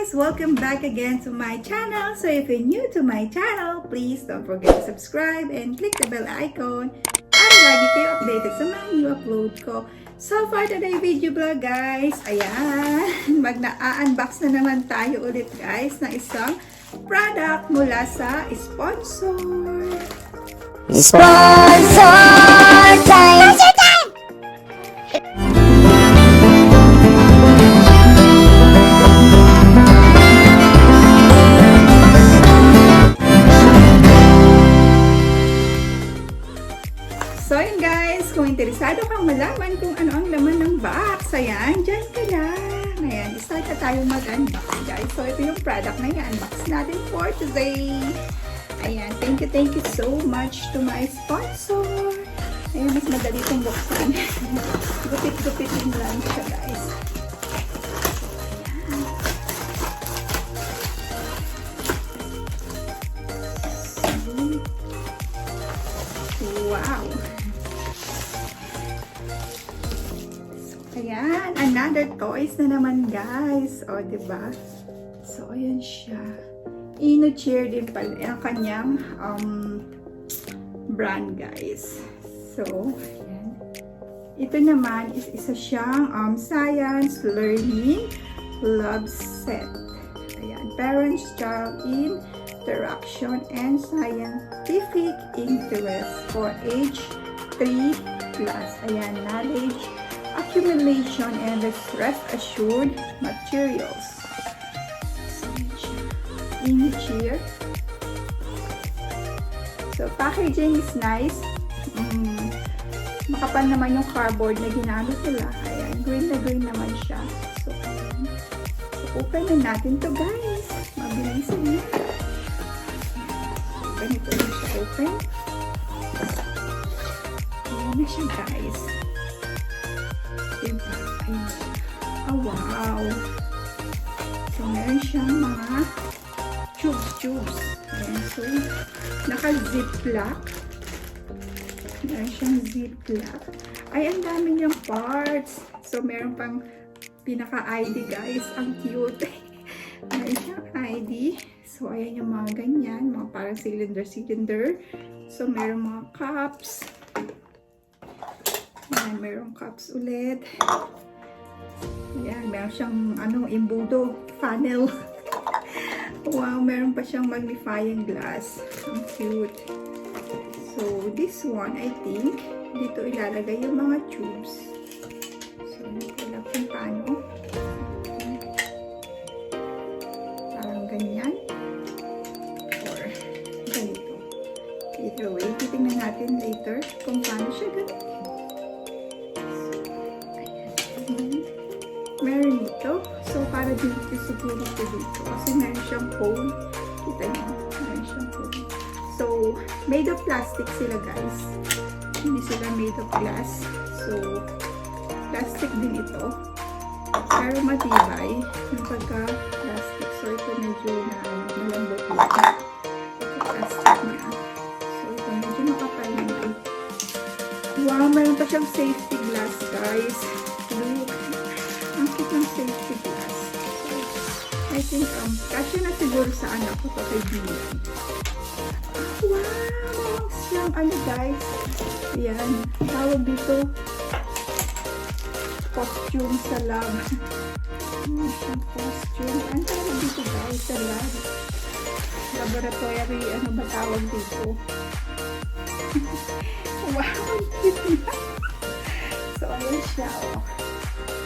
guys! Welcome back again to my channel. So if you're new to my channel, please don't forget to subscribe and click the bell icon para lagi kayo updated sa mga new upload ko. So for today video vlog guys, ayan, mag-na-unbox na naman tayo ulit guys ng isang product mula sa sponsor. Sponsor time! So yun guys, kung interesado kang malaman kung ano ang laman ng box, ayan, dyan ka lang. Ayan, start na tayo mag-unbox guys. So ito yung product na i-unbox natin for today. Ayan, thank you so much to my sponsor. Ayan, mas madali itong buksan. Gupit-gupitin lang siya guys. Wow! Ayan, another toys na naman guys. O, diba? So, ayan siya. INNOCHEER din pala ang kanyang brand guys. So, ayan. Ito naman is isa siyang science, learning, love set. Ayan, parents-child interaction and scientific interest for age 3+. Ayan, knowledge accumulation and rest assured materials. INNOCHEER. So packaging is nice. Makapal naman yung cardboard na ginamit nila. Ayan, green na green naman siya. So, open na natin to guys. Mabilisan na. Ganito na siya open. Ayan na siya guys. Diba? Ayan. Oh, wow! So, meron siyang mga tubes. Ayan. So, naka-ziplock. Meron siyang ziplock. Ay, ang dami niyang parts. So, meron pang pinaka-ID, guys. Ang cute. Meron siyang ID. So, ayan yung mga ganyan. Mga parang cylinder. So, meron mga cups. Ayan, mayroong cups ulit. Ayan, meron siyang imbudo, funnel. Wow, meron pa siyang magnifying glass. Ang cute. So, this one, I think, dito ilalagay yung mga tubes. So, hindi ko alam kung paano. Parang ganyan. Or, ganito. Either way, titingnan natin later kung paano siya gano'n. Meron dito. So, para dito siguro ito dito. Kasi meron siyang foam. Kita nyo. Meron siyang foam. So, made of plastic sila guys. Hindi sila made of glass. So, plastic din ito. Pero matibay. Yung pagka-plastic. So, ito medyo malambot lang. Pagka-plastic niya. So, ito medyo makapal naman. Wow, meron pa siyang safety glass guys. Look. Ang cute ng safety glass. So, I think, kasya na siguro sa anak ko to kay Bilan. Wow! Siyang guys. Ayan. Tawag dito. Costume sa lab. Siyang costume. Ang tawag dito guys sa lab. Laboratory. Ano ba tawag dito? Wow! Cute na. So, ayan siya. Oh.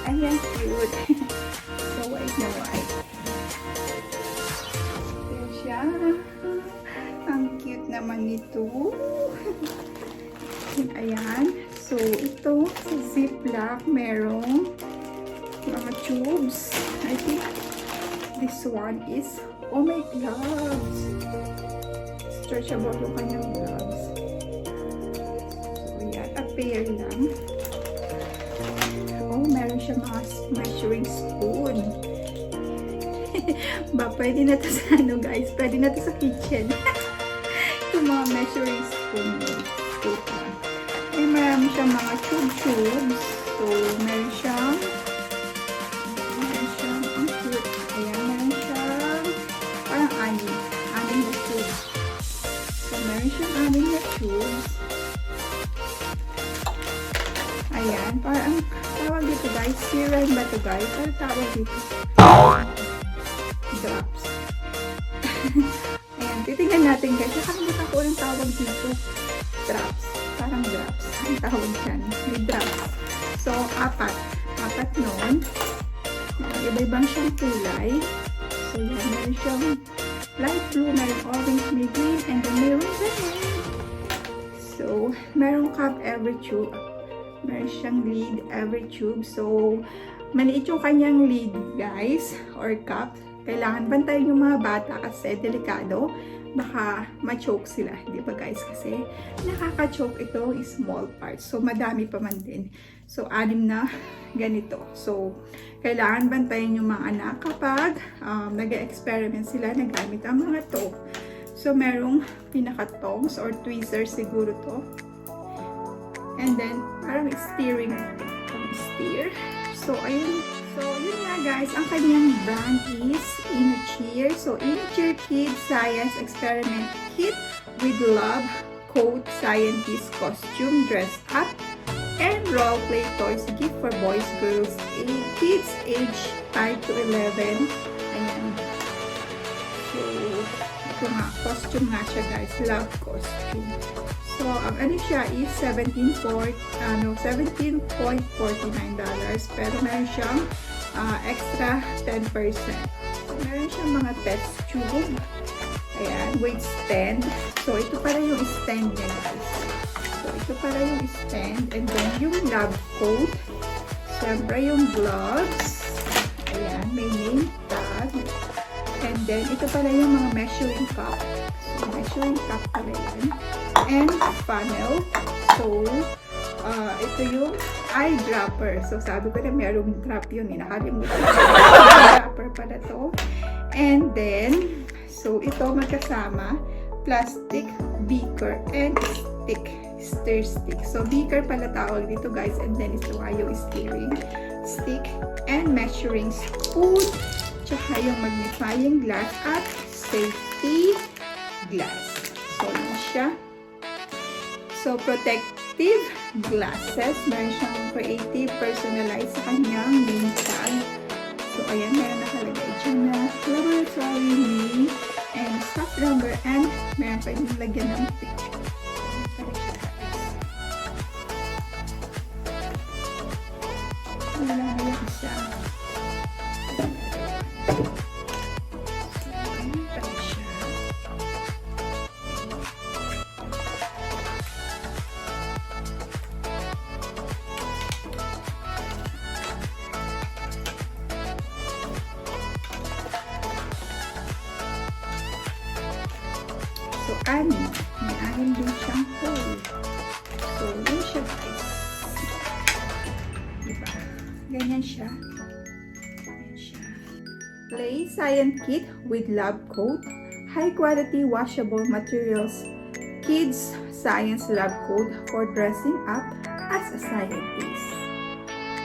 Ayan, cute. So, white na white. Ayan siya. Ang cute naman nito. Ayan. So, ito, sa ziplock, merong mga tubes. I think this one is, oh my gloves. Stretchable yung kanyang gloves. So, ayan. A pair lang. Oh, meron siya mga measuring spoon. Ba, pwede na to sa guys. Pwede na to sa kitchen. Yung mga measuring spoon. Ay, marami siyang mga tubes. So, meron siyang ang cute. Ayan, meron siya Serum ba ito guys? Ano tawag dito? Drops. Ayan, titignan natin guys. Nakalimutan ko ang tawag dito. Drops. Parang drops. Ang tawag dyan. May drops. So, apat. Apat nun. Iba-ibang siyang kulay. So, yan. Meron siyang light blue, meron orange, may green, and then meron red. So, meron cup every tube. Meron siyang lid every tube. So, maliit yung kanyang lid, guys, or cup. Kailangan bantayan yung mga bata kasi delikado. Baka ma-choke sila, di ba guys? Kasi nakaka-choke ito is small parts. So, madami pa man din. So, 6 na ganito. So, kailangan bantayan yung mga anak kapag nag-experiment sila na gamit ang mga to. So, merong pinaka-tongs or tweezers siguro to. And then, parang steering ito. Steer. So, ayun. So, yun nga guys, ang kanyang brand is INNOCHEER. So, INNOCHEER Kids Science Experiment Kit with Love Coat Scientist Costume Dress Up and Role Play Toys Gift for Boys, Girls, Kids age 5 to 11. Ayan. So, ito nga, costume nga siya guys, love costume. So, ang ano siya is $17.49. Pero meron siyang extra 10%. So, meron siyang mga test tube. Ayan, weight stand. So, ito pala yung stand niya guys. So, ito pala yung stand. And then, yung lab coat. Siyempre, yung gloves. Ayan, may name tag. And then, ito pala yung mga measuring cup. So, measuring cup pala yan. And funnel. So, ito yung eyedropper. So, sabi ko na merong drop yun. Nakalimutan ko. Eyedropper pala to. And then, so, ito magkasama, plastic, beaker, and stick. Stir stick. So, beaker pala tawag dito guys. And then, ito yung steering stick and measuring spoon. Tsaka yung magnifying glass at safety glass. So, yun siya. So, protective glasses. Meron siyang creative, personalized sa kanyang name tag. So, ayan, meron nakalagay dyan na laboratory name and stock number and meron pa yung lagyan ng picture. Wala na yung isa. So, anim. May anim din siyang hole. So, yun siya guys. Diba? Ganyan siya. Ganyan siya. Play Science Kit with Lab Coat. High quality washable materials. Kids Science Lab Coat for dressing up as a scientist.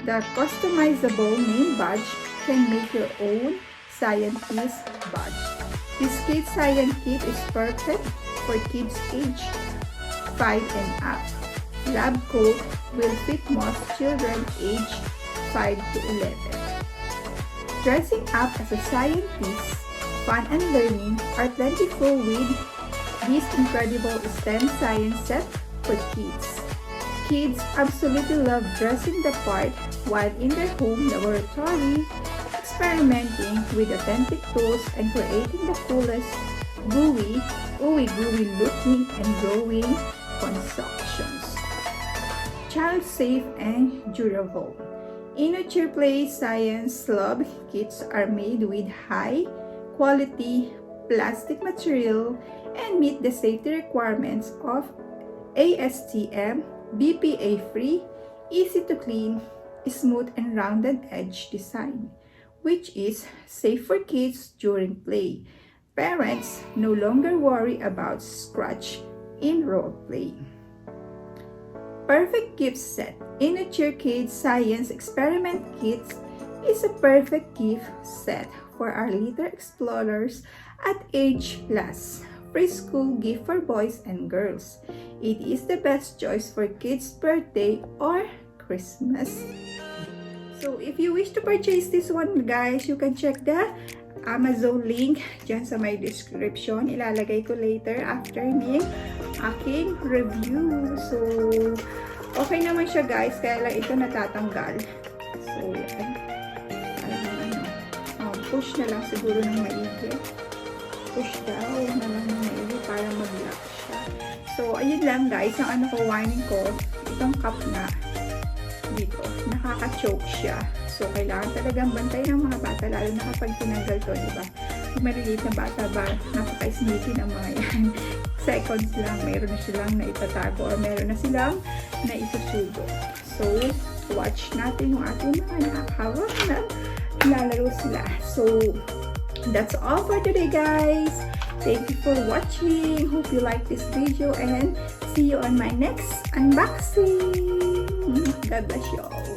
The customizable name badge can make your own scientist badge. This Kids Science Kit is perfect for kids age 5 and up. Lab coat will fit most children age 5 to 11. Dressing up as a scientist, fun and learning are plentiful with this incredible STEM science set for kids. Kids absolutely love dressing the part while in their home laboratory, experimenting with authentic tools and creating the coolest gooey looking and glowing constructions. Child safe and durable. INNOCHEER Play Science Lab kits are made with high quality plastic material and meet the safety requirements of ASTM, BPA-free, easy to clean, smooth and rounded edge design, which is safe for kids during play. Parents no longer worry about scratch in role play. Perfect gift set. INNOCHEER Kids Science Experiment Kits is a perfect gift set for our little explorers at age plus. Preschool gift for boys and girls. It is the best choice for kids' birthday or Christmas. So if you wish to purchase this one guys, you can check the Amazon link dyan sa my description. Ilalagay ko later after ng aking review. So okay naman siya guys, kaya lang ito natatanggal. So yan. Push na lang siguro ng maigi. Push down na lang ng maigi para mag-lock siya. So ayun lang guys, ang ano ko, warning ko, itong cup na dito, nakaka-choke siya. So, kailangan talagang bantay ng mga bata, lalo na kapag tinanggal to, diba? Yung maliliit na bata ba, napaka-sneaky ng mga yan. Seconds lang, mayroon na silang naitatago or meron na silang naisusubo. So, watch natin yung ating mga nakakawak na lalaro sila. So, that's all for today, guys. Thank you for watching. Hope you like this video and see you on my next unboxing. God bless you all.